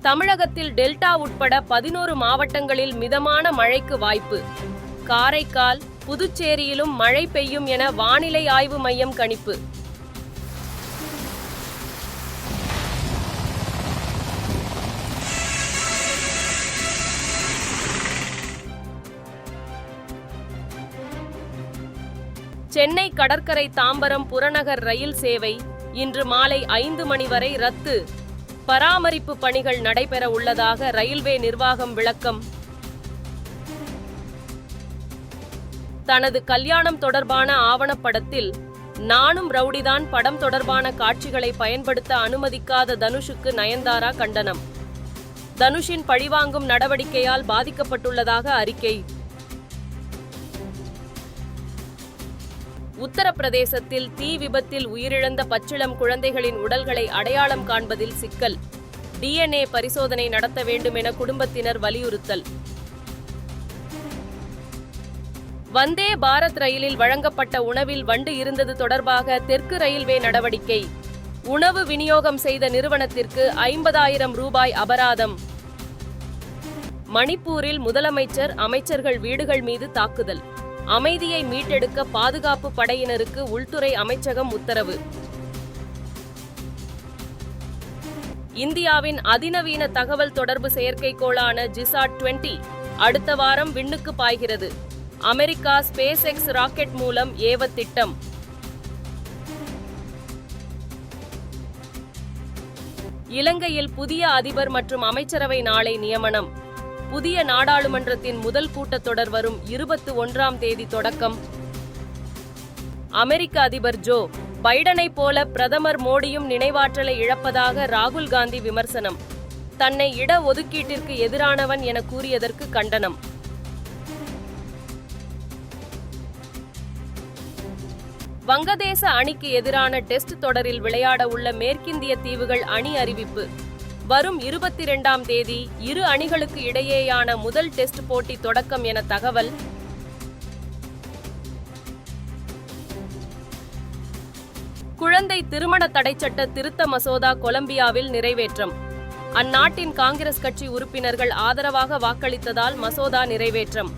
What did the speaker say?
தமிழகத்தில் டெல்டா உட்பட 11 மாவட்டங்களில் மிதமான மழைக்கு வாய்ப்பு. காரைக்கால், புதுச்சேரியிலும் மழை பெய்யும் என வானிலை ஆய்வு மையம் கணிப்பு. சென்னை கடற்கரை தாம்பரம் புறநகர் ரயில் சேவை இன்று மாலை 5 மணி வரை ரத்து. பராமரிப்பு பணிகள் நடைபெற உள்ளதாக ரயில்வே நிர்வாகம் விளக்கம். தனது கல்யாணம் தொடர்பான ஆவணப்படத்தில் நானும் ரவுடிதான் படம் தொடர்பான காட்சிகளை பயன்படுத்த அனுமதிக்காத தனுஷுக்கு நயன்தாரா கண்டனம். தனுஷின் பழிவாங்கும் நடவடிக்கையால் பாதிக்கப்பட்டுள்ளதாக அறிக்கை. உத்தரப்பிரதேசத்தில் தீ விபத்தில் உயிரிழந்த பச்சிளம் குழந்தைகளின் உடல்களை அடையாளம் காண்பதில் சிக்கல். DNA பரிசோதனை நடத்த வேண்டும் என குடும்பத்தினர் வலியுறுத்தல். வந்தே பாரத் ரயிலில் வழங்கப்பட்ட உணவில் வண்டு இருந்தது தொடர்பாக தெற்கு ரயில்வே நடவடிக்கை. உணவு விநியோகம் செய்த நிறுவனத்திற்கு 50,000 ரூபாய் அபராதம். மணிப்பூரில் முதலமைச்சர், அமைச்சர்கள் வீடுகள் மீது தாக்குதல். அமைதியை மீட்டெடுக்க பாதுகாப்பு படையினருக்கு உள்துறை அமைச்சகம் உத்தரவு. இந்தியாவின் அதிநவீன தகவல் தொடர்பு செயற்கைக்கோளான GSAT-20 அடுத்த வாரம் விண்ணுக்கு பாய்கிறது. அமெரிக்கா SpaceX ராக்கெட் மூலம் ஏவ திட்டம். இலங்கையில் புதிய அதிபர் மற்றும் அமைச்சரவை நாளை நியமனம். புதிய நாடாளுமன்றத்தின் முதல் கூட்டத்தொடர் வரும் 21ஆம் தேதி தொடக்கம். அமெரிக்க அதிபர் ஜோ பைடனைப் போல பிரதமர் மோடியும் நினைவாற்றலை இழப்பதாக ராகுல் காந்தி விமர்சனம். தன்னை இட ஒதுக்கீட்டிற்கு எதிரானவன் என கூறியதற்கு கண்டனம். வங்கதேச அணிக்கு எதிரான டெஸ்ட் தொடரில் விளையாட உள்ள மேற்கிந்திய தீவுகள் அணி அறிவிப்பு. வரும் 22ஆம் தேதி இரு அணிகளுக்கு இடையேயான முதல் டெஸ்ட் போட்டி தொடக்கம் என தகவல். குழந்தை திருமண தடைச்சட்ட திருத்த மசோதா கொலம்பியாவில் நிறைவேற்றம். அந்நாட்டின் காங்கிரஸ் கட்சி உறுப்பினர்கள் ஆதரவாக வாக்களித்ததால் மசோதா நிறைவேற்றம்.